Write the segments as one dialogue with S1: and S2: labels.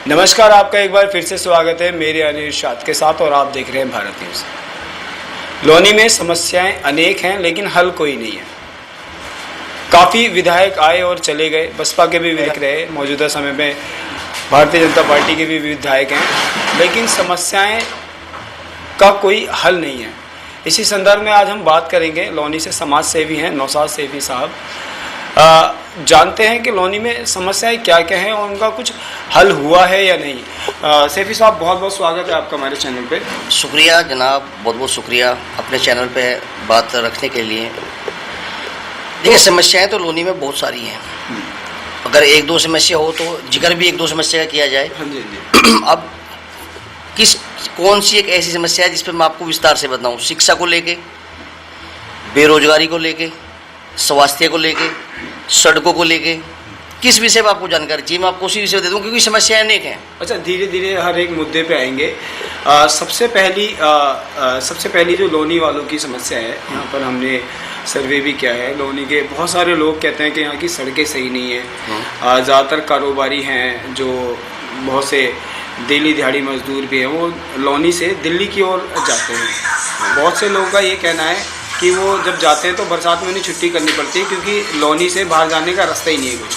S1: नमस्कार, आपका एक बार फिर से स्वागत है मेरे अनिर्शाद के साथ और आप देख रहे हैं भारत न्यूज़। लोनी में समस्याएं अनेक हैं लेकिन हल कोई नहीं है। काफ़ी विधायक आए और चले गए, बसपा के भी विधायक रहे, मौजूदा समय में भारतीय जनता पार्टी के भी विधायक हैं, लेकिन समस्याएं का कोई हल नहीं है। इसी संदर्भ में आज हम बात करेंगे। लोनी से समाज सेवी हैं नौशाद सैफी साहब, जानते हैं कि लोनी में समस्याएं क्या क्या हैं और उनका कुछ हल हुआ है या नहीं। सैफी साहब, बहुत बहुत स्वागत है आपका हमारे चैनल पे।
S2: शुक्रिया जनाब, बहुत बहुत शुक्रिया अपने चैनल पे बात रखने के लिए। देखिए, समस्याएं तो लोनी में बहुत सारी हैं। अगर एक दो समस्या हो तो जिक्र भी एक दो समस्या का किया जाए।
S1: हाँ जी।
S2: अब कौन सी एक ऐसी समस्या है जिस पर मैं आपको विस्तार से बताऊं? शिक्षा को लेके, बेरोजगारी को लेके, स्वास्थ्य को लेके, सड़कों को लेके, किस विषय पर आपको जानकारी चाहिए मैं आपको उसी विषय दे दूं, क्योंकि समस्याएं अनेक हैं।
S1: अच्छा, धीरे धीरे हर एक मुद्दे पे आएंगे। सबसे पहली जो लोनी वालों की समस्या है, यहाँ पर हमने सर्वे भी किया है। लोनी के बहुत सारे लोग कहते हैं कि यहाँ की सड़कें सही नहीं है। ज़्यादातर कारोबारी हैं, जो बहुत से दिल्ली दिहाड़ी मजदूर भी हैं, वो लोनी से दिल्ली की ओर जाते हैं। बहुत से लोगों का ये कहना है कि वो जब जाते हैं तो बरसात में उन्हें छुट्टी करनी पड़ती है, क्योंकि लोनी से बाहर जाने का रास्ता ही नहीं है कुछ।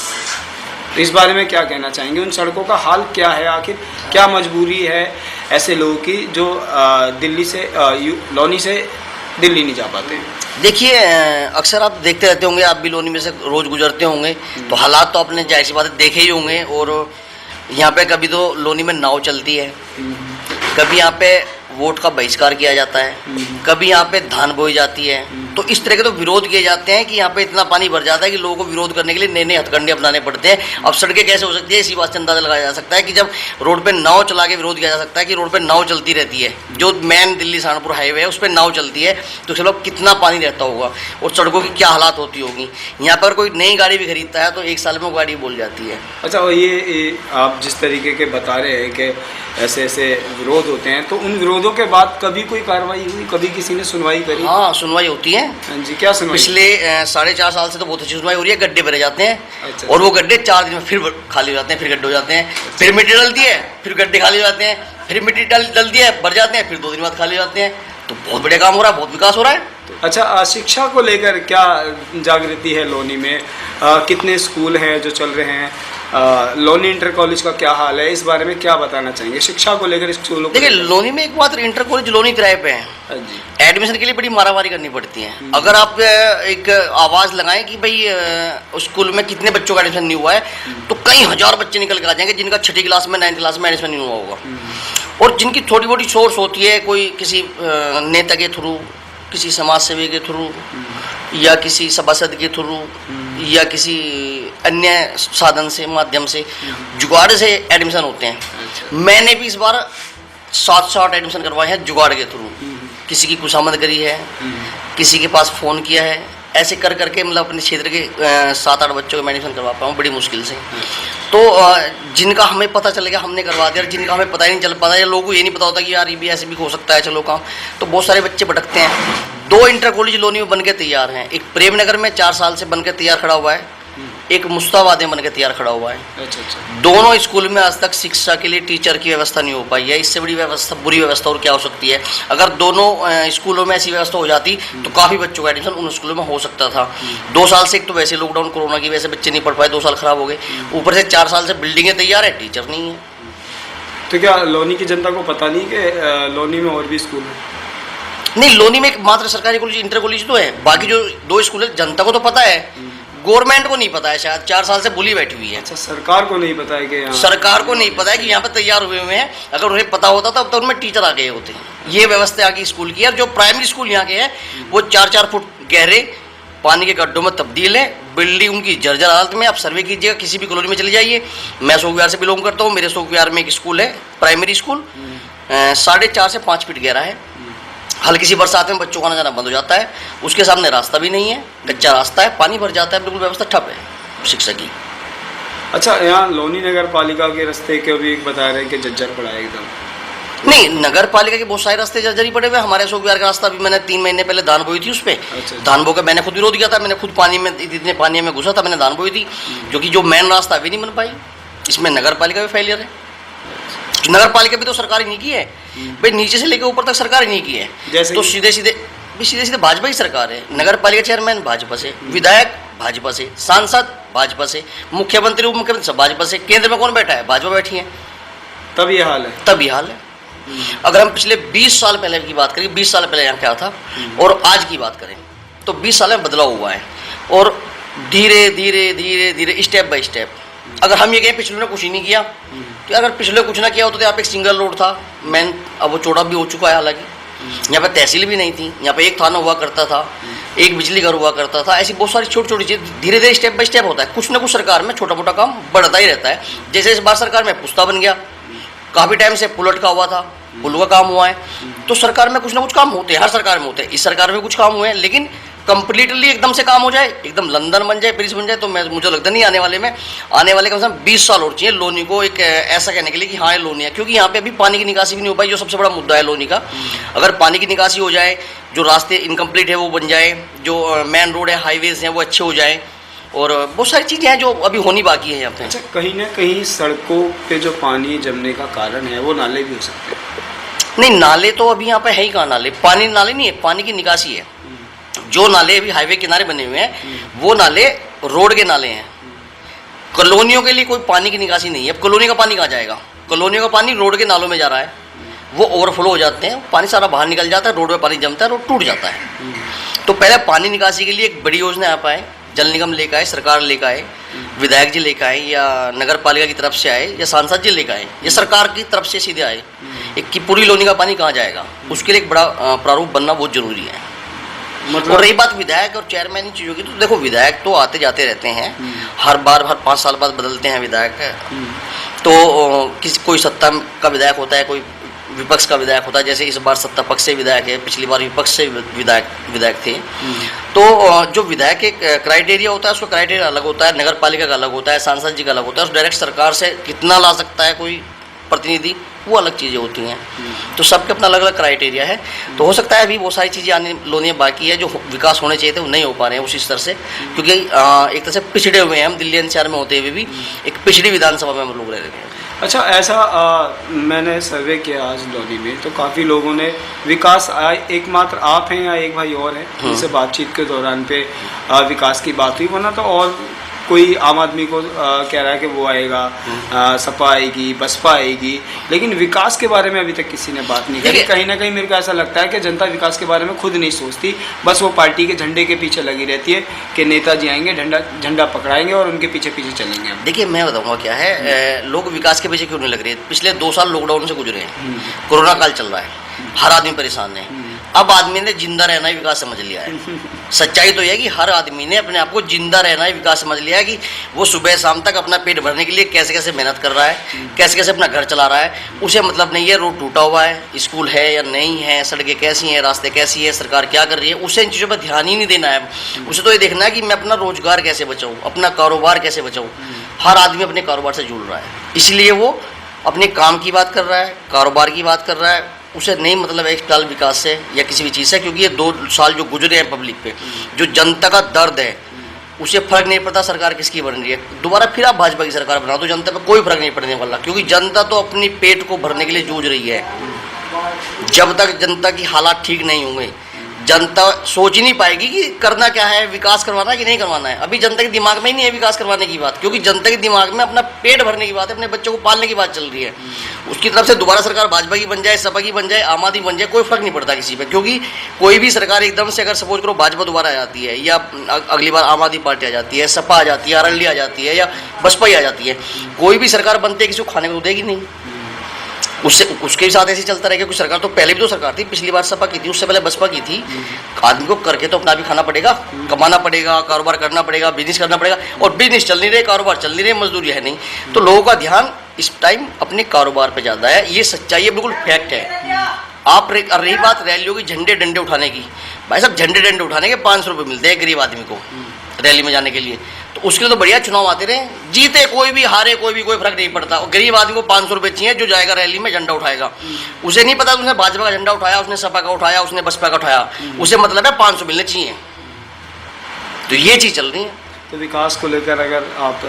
S1: तो इस बारे में क्या कहना चाहेंगे? उन सड़कों का हाल क्या है? आखिर क्या मजबूरी है ऐसे लोगों की जो लोनी से दिल्ली नहीं जा पाते हैं?
S2: देखिए, अक्सर आप देखते रहते होंगे, आप भी लोनी में से रोज़ गुजरते होंगे, तो हालात तो आपने जाहिर सी बात है देखे ही होंगे। और यहाँ पे कभी तो लोनी में नाव चलती है, कभी यहाँ पे वोट का बहिष्कार किया जाता है, कभी यहाँ पे धान बोई जाती है। तो इस तरह के तो विरोध किए जाते हैं कि यहाँ पे इतना पानी भर जाता है कि लोगों को विरोध करने के लिए नए नए हथकंडे अपनाने पड़ते हैं। अब सड़कें कैसे हो सकती है, इसी बात से अंदाजा लगाया जा सकता है कि जब रोड पे नाव चला के विरोध किया जा सकता है कि रोड पे नाव चलती रहती है, जो मेन दिल्ली सहारनपुर हाईवे है उस पर नाव चलती है, तो चलो कितना पानी रहता होगा और सड़कों की क्या हालात होती होगी। यहाँ पर कोई नई गाड़ी भी खरीदता है तो एक साल में वो गाड़ी बोल जाती है।
S1: अच्छा, और ये आप जिस तरीके के बता रहे हैं कि ऐसे ऐसे विरोध होते हैं, तो उन विरोधों के बाद कभी कोई कार्रवाई हुई, कभी किसी ने सुनवाई करी?
S2: हाँ, सुनवाई होती है।
S1: हाँ जी, क्या सुनवाई?
S2: पिछले 4.5 साल से तो बहुत अच्छी सुनवाई हो रही है। गड्ढे भरे जाते हैं।
S1: अच्छा,
S2: और वो गड्ढे 4 दिन में फिर खाली हो जाते हैं, फिर गड्ढे हो जाते हैं, फिर मिट्टी डलती है, फिर गड्ढे खाली हो जाते हैं, फिर मिट्टी डलती है, भर जाते हैं, फिर 2 दिन बाद खाली हो जाते हैं। तो बहुत बढ़िया काम हो रहा है, बहुत विकास हो रहा है।
S1: अच्छा, शिक्षा को लेकर क्या जागृति है लोनी में? कितने स्कूल हैं जो चल रहे हैं? लोनी इंटर कॉलेज का क्या हाल है? इस बारे में क्या बताना चाहेंगे शिक्षा को लेकर स्कूलों को?
S2: देखिए, लोनी में एकमात्र इंटर कॉलेज लोनी किराए पे है। एडमिशन के लिए बड़ी मारामारी करनी पड़ती है। अगर आप एक आवाज़ लगाएं कि भाई स्कूल में कितने बच्चों का एडमिशन नहीं हुआ है, तो कई हजार बच्चे निकल के आ जाएंगे जिनका 6ठी क्लास में 9th क्लास में एडमिशन नहीं हुआ होगा। और जिनकी थोड़ी मोटी सोर्स होती है, कोई किसी नेता के थ्रू, किसी समाज सेवी के थ्रू, या किसी सभासद के थ्रू, या किसी अन्य साधन से माध्यम से जुगाड़ से एडमिशन होते हैं। मैंने भी इस बार 7 एडमिशन करवाए हैं जुगाड़ के थ्रू। किसी की खुशामद करी है, किसी के पास फ़ोन किया है, ऐसे कर करके मतलब अपने क्षेत्र के 7-8 बच्चों को मैं एडमिशन करवा पाऊँ बड़ी मुश्किल से। तो जिनका हमें पता चलेगा हमने करवा दिया, और जिनका हमें पता ही नहीं चल पाता, या लोगों को ये नहीं पता होता कि यार ये भी ऐसे भी हो सकता है, चलो काम, तो बहुत सारे बच्चे भटकते हैं। 2 इंटर कॉलेज लोनी में बन के तैयार हैं। एक प्रेमनगर में 4 साल से बन के तैयार खड़ा हुआ है, एक मुस्ताबाद में बन के तैयार खड़ा हुआ है।
S1: अच्छा।
S2: दोनों स्कूल में आज तक शिक्षा के लिए टीचर की व्यवस्था नहीं हो पाई है। इससे बड़ी व्यवस्था, बुरी व्यवस्था और क्या हो सकती है? अगर दोनों स्कूलों में ऐसी व्यवस्था हो जाती तो काफ़ी बच्चों का एडमिशन उन स्कूलों में हो सकता था। 2 साल से एक तो वैसे लॉकडाउन कोरोना की वजह से बच्चे नहीं पढ़ पाए, 2 साल खराब हो गए। ऊपर से 4 साल से बिल्डिंगें तैयार है, टीचर नहीं है।
S1: तो क्या लोनी की जनता को पता नहीं कि लोनी में और भी स्कूल है?
S2: नहीं, लोनी में मात्र सरकारी कॉलेज इंटर कॉलेज तो है, बाकी जो 2 स्कूल है जनता को तो पता है, गवर्नमेंट को नहीं पता है। शायद 4 साल से भूली बैठी हुई है।
S1: अच्छा, सरकार को नहीं पता है कि
S2: सरकार को नहीं पता है कि यहाँ पर तैयार हुए हुए हैं। अगर उन्हें पता होता तो अब तक उनमें टीचर आ गए होते हैं। ये व्यवस्था आगे स्कूल की है। जो प्राइमरी स्कूल यहाँ के हैं वो 4-4 फुट गहरे पानी के गड्ढों में तब्दील है। बिल्डिंग उनकी जर्जर हालत में। आप सर्वे कीजिएगा, किसी भी कॉलोनी में चले जाइए। मैं शोक विहार से बिलोंग करता हूँ, मेरे शोक विहार में एक स्कूल है, प्राइमरी स्कूल, 4.5 से 5 फीट गहरा है। हल्की सी बरसात में बच्चों का आना जाना बंद हो जाता है। उसके सामने रास्ता भी नहीं है, कच्चा रास्ता है, पानी भर जाता है, बिल्कुल व्यवस्था ठप है शिक्षा की।
S1: अच्छा, यहाँ लोनी नगर पालिका के रास्ते के भी बता रहे हैं कि जर्जर पड़ा है एकदम।
S2: नहीं, नगर पालिका के बहुत सारे रास्ते जर्जरी पड़े हुए। हमारे अशोक विहार का रास्ता भी मैंने 3 महीने पहले धान बोई थी उस पर।
S1: अच्छा।
S2: धान बो के मैंने खुद विरोध किया था। मैंने खुद पानी में, इतने पानी में घुसा था, मैंने धान बोई थी, जो कि जो मेन रास्ता अभी नहीं बन पाई। इसमें नगर पालिका भी फेलियर है। नगर पालिका भी तो सरकार ही नहीं की है भाई, नीचे से लेकर ऊपर तक सरकार ही नहीं की है।
S1: जैसे
S2: तो
S1: कि?
S2: सीधे सीधे भाजपा की सरकार है। नगर पालिका चेयरमैन भाजपा से, विधायक भाजपा से, सांसद भाजपा से, मुख्यमंत्री उप मुख्यमंत्री सब भाजपा से, केंद्र में कौन बैठा है? भाजपा बैठी है।
S1: तब ये हाल है।
S2: तब ये हाल है। अगर हम पिछले 20 साल पहले की बात करें, 20 साल पहले यहाँ क्या था और आज की बात करें तो 20 साल में बदलाव हुआ है। और धीरे धीरे धीरे धीरे स्टेप बाय स्टेप, अगर हम ये कहें पिछले ने कुछ ही नहीं किया, तो अगर पिछले कुछ ना किया होता तो यहाँ पे एक सिंगल रोड था मेन, अब वो चौड़ा भी हो चुका है। हालांकि यहाँ पे तहसील भी नहीं थी, यहाँ पे एक थाना हुआ करता था, एक बिजली घर हुआ करता था। ऐसी बहुत सारी छोटी छोटी चीज़ धीरे धीरे स्टेप बाय स्टेप होता है। कुछ ना कुछ सरकार में छोटा मोटा काम बढ़ता ही रहता है। जैसे इस बार सरकार में पुस्ता बन गया, काफ़ी टाइम से पुल अटका हुआ था, पुल का काम हुआ है। तो सरकार में कुछ ना कुछ काम होते हैं, हर सरकार में होते हैं। इस सरकार में कुछ काम हुए हैं, लेकिन कंप्लीटली एकदम से काम हो जाए, एकदम लंदन बन जाए, पेरिस बन जाए, तो मुझे लगता नहीं आने वाले कम से कम 20 साल और चाहिए लोनी को एक ऐसा कहने के लिए कि हाँ ये लोनी है। क्योंकि यहाँ पे अभी पानी की निकासी भी नहीं हो पाई, जो सबसे बड़ा मुद्दा है लोनी का। अगर पानी की निकासी हो जाए, जो रास्ते इनकम्प्लीट है वो बन जाए, जो मेन रोड है, हाईवेज हैं वो अच्छे हो जाए, और बहुत सारी चीज़ें हैं जो अभी होनी बाकी है यहाँ पे।
S1: अच्छा, कहीं ना कहीं सड़कों पे जो पानी जमने का कारण है वो नाले भी हो सकते हैं?
S2: नहीं, नाले तो अभी यहाँ पे है ही कहाँ नाले, नाले नहीं है, पानी की निकासी है। जो नाले अभी हाईवे किनारे बने हुए हैं वो नाले रोड के नाले हैं। कॉलोनियों के लिए कोई पानी की निकासी नहीं है। अब कॉलोनी का पानी कहाँ जाएगा? कॉलोनियों का पानी रोड के नालों में जा रहा है, वो ओवरफ्लो हो जाते हैं, पानी सारा बाहर निकल जाता है, रोड में पानी जमता है, रोड टूट जाता है। तो पहले पानी निकासी के लिए एक बड़ी योजना यहाँ पर आए, जल निगम लेकर आए, सरकार लेकर आए, विधायक जी लेकर आए, या नगर पालिका की तरफ से आए, या सांसद जी लेकर आए, या सरकार की तरफ से सीधे आए एक कि पूरी लोनी का पानी कहाँ जाएगा, उसके लिए एक बड़ा प्रारूप बनना बहुत जरूरी है।
S1: मतलब
S2: और रही बात विधायक और चेयरमैन की चीज़ों की, तो देखो विधायक तो आते जाते रहते हैं, हर 5 साल बाद बदलते हैं विधायक। तो कोई सत्ता का विधायक होता है, कोई विपक्ष का विधायक होता है। जैसे इस बार सत्ता पक्ष से विधायक है, पिछली बार विपक्ष से विधायक थे। तो जो विधायक एक क्राइटेरिया होता है, उसका क्राइटेरिया अलग होता है, नगर पालिका का अलग होता है, सांसद जी का अलग होता है, डायरेक्ट सरकार से कितना ला सकता है कोई प्रतिनिधि, वो अलग चीज़ें होती हैं। तो सबके अपना अलग अलग क्राइटेरिया है। तो हो सकता है अभी बहुत सारी चीज़ें आने लोनी बाकी है, जो विकास होने चाहिए थे वो नहीं हो पा रहे हैं उसी स्तर से, क्योंकि एक तरह से पिछड़े हुए हैं हम। दिल्ली एनसीआर में होते हुए भी एक पिछड़ी विधानसभा में हम लोग रह रहे हैं।
S1: अच्छा, ऐसा मैंने सर्वे किया आज लोनी में, तो काफ़ी लोगों ने विकास, एकमात्र आप हैं या एक भाई और हैं, उनसे बातचीत के दौरान पे विकास की बात हुई, वरना तो और कोई आम आदमी को कह रहा है कि वो आएगा, सपा आएगी, बसपा आएगी, लेकिन विकास के बारे में अभी तक किसी ने बात नहीं करी। कहीं ना कहीं मेरे को ऐसा लगता है कि जनता विकास के बारे में खुद नहीं सोचती, बस वो पार्टी के झंडे के पीछे लगी रहती है कि नेताजी आएंगे, झंडा पकड़ाएंगे और उनके पीछे पीछे चलेंगे।
S2: देखिए, मैं बताऊँगा क्या है, लोग विकास के पीछे क्यों नहीं लग रहे। पिछले 2 साल लॉकडाउन से गुजरे हैं, कोरोना काल चल रहा है, हर आदमी परेशान है। अब आदमी ने जिंदा रहना ही विकास समझ लिया है। सच्चाई तो यह है कि हर आदमी ने अपने आप को जिंदा रहना ही विकास समझ लिया है, कि वो सुबह शाम तक अपना पेट भरने के लिए कैसे कैसे मेहनत कर रहा है, कैसे कैसे अपना घर चला रहा है। उसे मतलब नहीं है रोड टूटा हुआ है, स्कूल है या नहीं है, सड़कें कैसी हैं, रास्ते कैसी है, सरकार क्या कर रही है, उसे इन चीज़ों पर ध्यान ही नहीं देना है। उसे तो ये देखना है कि मैं अपना रोजगार कैसे बचाऊँ, अपना कारोबार कैसे बचाऊँ। हर आदमी अपने कारोबार से जुड़ रहा है, इसलिए वो अपने काम की बात कर रहा है, कारोबार की बात कर रहा है। उसे नहीं मतलब एक साल विकास से या किसी भी चीज़ से, क्योंकि ये 2 साल जो गुजरे हैं पब्लिक पे, जो जनता का दर्द है, उसे फर्क नहीं पड़ता सरकार किसकी बन रही है। दोबारा फिर आप भाजपा की सरकार बनाओ तो जनता पे कोई फर्क नहीं पड़ने वाला, क्योंकि जनता तो अपनी पेट को भरने के लिए जूझ रही है। जब तक जनता की हालात ठीक नहीं होंगे, जनता सोच ही नहीं पाएगी कि करना क्या है, विकास करवाना है कि नहीं करवाना है। अभी जनता के दिमाग में ही नहीं है विकास करवाने की बात, क्योंकि जनता के दिमाग में अपना पेट भरने की बात है, अपने बच्चों को पालने की बात चल रही है। उसकी तरफ से दोबारा सरकार भाजपा की बन जाए, सपा की बन जाए, आम आदमी बन जाए, कोई फर्क नहीं पड़ता किसी पे। क्योंकि कोई भी सरकार एकदम से, अगर सपोज करो भाजपा दोबारा आ जाती है, या अगली बार आम आदमी पार्टी आ जाती है, सपा आ जाती है, आरएलडी आ जाती है, या बसपा ही आ जाती है, कोई भी सरकार बनती है किसी को खाने को देगी नहीं। उसके साथ ऐसे चलता रहेगा। कुछ सरकार तो पहले भी तो सरकार थी, पिछली बार सपा की थी, उससे पहले बसपा की थी। आदमी को करके तो अपना भी खाना पड़ेगा, कमाना पड़ेगा, कारोबार करना पड़ेगा, बिजनेस करना पड़ेगा। और बिजनेस चल नहीं रहे, कारोबार चल नहीं रहे, मजदूरी है नहीं, तो लोगों का ध्यान इस टाइम अपने कारोबार पे ज़्यादा है। ये सच्चाई है, बिल्कुल फैक्ट है। आप रही बात रैलियों की, झंडे डंडे उठाने की, भाई साहब झंडे डंडे उठाने के 500 रुपये मिलते हैं गरीब आदमी को रैली में जाने के लिए। तो उसके लिए तो बढ़िया चुनाव आते रहे, जीते कोई भी, हारे कोई भी, कोई फर्क नहीं पड़ता। और गरीब आदमी को 500 रुपये चाहिए, जो जाएगा रैली में झंडा उठाएगा। उसे नहीं पता उसने भाजपा का झंडा उठाया, उसने सपा का उठाया, उसने बसपा का उठाया, उसे मतलब है 500 मिलने चाहिए। तो ये चीज़ चल रही है।
S1: तो विकास को लेकर अगर आप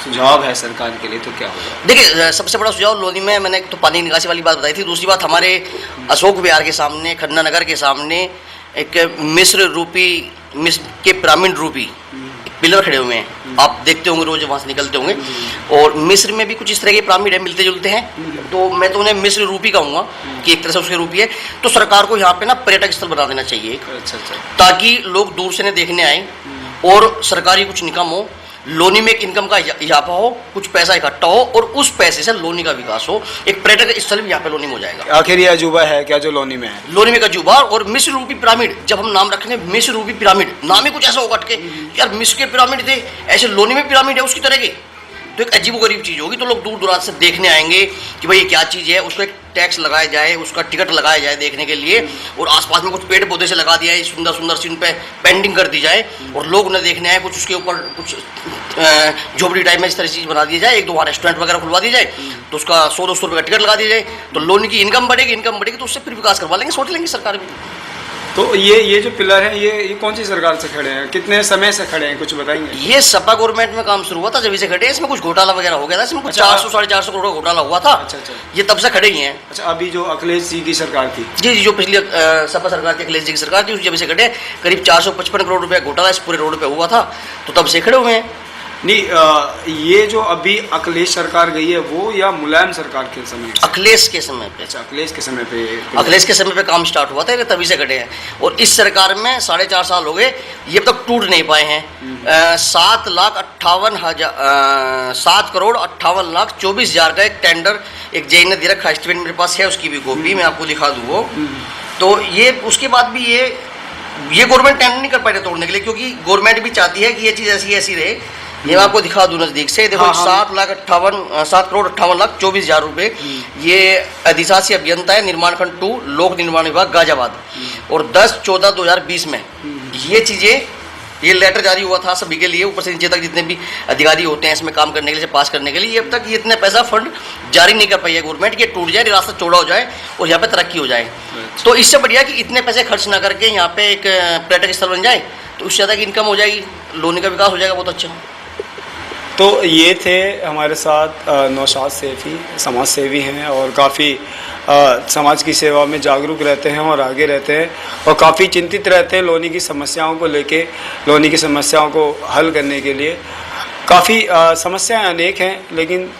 S1: सुझाव है सरकार के लिए तो क्या होगा?
S2: देखिए, सबसे बड़ा सुझाव लोनी में मैंने एक तो पानी निकासी वाली बात बताई थी। दूसरी बात, हमारे अशोक विहार के सामने, खन्ना नगर के सामने एक मिस्र के पिरामिड रूपी पिलर खड़े हुए हैं। आप देखते होंगे, रोज वहाँ से निकलते होंगे। और मिस्र में भी कुछ इस तरह के पिरामिड है, मिलते जुलते हैं। तो मैं तो उन्हें मिस्र रूपी कहूँगा कि एक तरह से उसके रूपी है। तो सरकार को यहाँ पे ना पर्यटक स्थल बना देना चाहिए,
S1: अच्छा,
S2: ताकि लोग दूर से न देखने आए और सरकारी कुछ इनकम हो, लोनी में एक इनकम का इजाफा हो, कुछ पैसा इकट्ठा हो और उस पैसे से लोनी का विकास हो। एक पर्यटक स्थल भी यहाँ पे लोनी में हो जाएगा।
S1: आखिर ये अजूबा है क्या जो लोनी में है?
S2: लोनी में का अजूबा और मिस्र रूपी पिरामिड, जब हम नाम रखेंगे मिस्र रूपी पिरामिड, नाम ही कुछ ऐसा होगा के यार मिस्र के पिरामिड थे, ऐसे लोनी में पिरामिड है उसकी तरह के, तो एक अजीबोगरीब चीज़ होगी। तो लोग दूर दराज से देखने आएंगे कि भाई ये क्या चीज़ है। उसको एक टैक्स लगाया जाए, उसका टिकट लगाया जाए देखने के लिए, और आसपास में कुछ पेड़ पौधे से लगा दिया है, सुंदर सुंदर सी उन पर पेंटिंग कर दी जाए और लोग उन्हें देखने आए। कुछ उसके ऊपर कुछ झोपड़ी टाइप में इस तरह चीज़ बना दी जाए, एक दो वहाँ रेस्टोरेंट वगैरह खुलवा दी जाए, तो उसका 100-200 रुपये का टिकट लगा दिया जाए, तो लोन की इनकम बढ़ेगी तो उससे फिर विकास करवा लेंगे, सोच लेंगे सरकार भी।
S1: तो ये जो पिलर है ये कौन सी सरकार से खड़े हैं, कितने समय से खड़े हैं, कुछ बताएंगे?
S2: ये सपा गवर्नमेंट में काम शुरू हुआ था, जब से खड़े हैं। इसमें कुछ घोटाला वगैरह हो गया था, इसमें कुछ
S1: अच्छा,
S2: 400-450 करोड़ का घोटाला हुआ था।
S1: अच्छा।
S2: ये तब से खड़े ही हैं।
S1: अच्छा, अभी जो अखिलेश जी की सरकार थी,
S2: जी, जो पिछली सपा सरकार थी, अखिलेश जी की सरकार थी, उस जब से खड़े करीब 455 करोड़ रुपया घोटाला इस पूरे रोड पे हुआ था, तो तब से खड़े हुए हैं।
S1: नहीं, ये जो अभी अखिलेश सरकार गई है वो या मुलायम सरकार के समय?
S2: अखिलेश के समय पे।
S1: अच्छा, अखिलेश के समय पे।
S2: अखिलेश के समय पे काम स्टार्ट हुआ था, ये तभी से खड़े हैं। और इस सरकार में 4.5 साल हो गए, ये अब तक टूट नहीं पाए हैं। 7,58,24,000 का एक टेंडर एक जेई ने दे रखा, एस्टिमेट मेरे पास है, उसकी भी कॉपी मैं आपको दिखा दूँ वो। तो ये उसके बाद भी ये गवर्नमेंट टेंडर नहीं कर पाए तोड़ने के लिए, क्योंकि गवर्नमेंट भी चाहती है कि ये चीज़ ऐसी रहे। ये मैं आपको दिखा दूं नजदीक से, देखो। 7,58,24,000 रुपये ये अधिशासी अभियंता है, निर्माण खंड 2, लोक निर्माण विभाग गाजियाबाद, और 10/14/2020 में ये चीज़ें, ये लेटर जारी हुआ था सभी के लिए, ऊपर से नीचे तक जितने भी अधिकारी होते हैं इसमें काम करने के लिए, पास करने के लिए। अब तक ये इतने पैसा फंड जारी नहीं कर पाई है गवर्नमेंट कि टूट जाए, रास्ता चौड़ा हो जाए और यहाँ पे तरक्की हो जाए। तो इससे बढ़िया कि इतने पैसे खर्च ना करके यहाँ पे एक पर्यटक स्थल बन जाए, तो उससे ज़्यादा की इनकम हो जाएगी, लोनी का विकास हो जाएगा बहुत अच्छा।
S1: तो ये थे हमारे साथ नौशाद सैफी, समाज सेवी हैं और काफ़ी समाज की सेवा में जागरूक रहते हैं और आगे रहते हैं और काफ़ी चिंतित रहते हैं लोनी की समस्याओं को लेके। लोनी की समस्याओं को हल करने के लिए काफ़ी समस्याएं अनेक हैं, लेकिन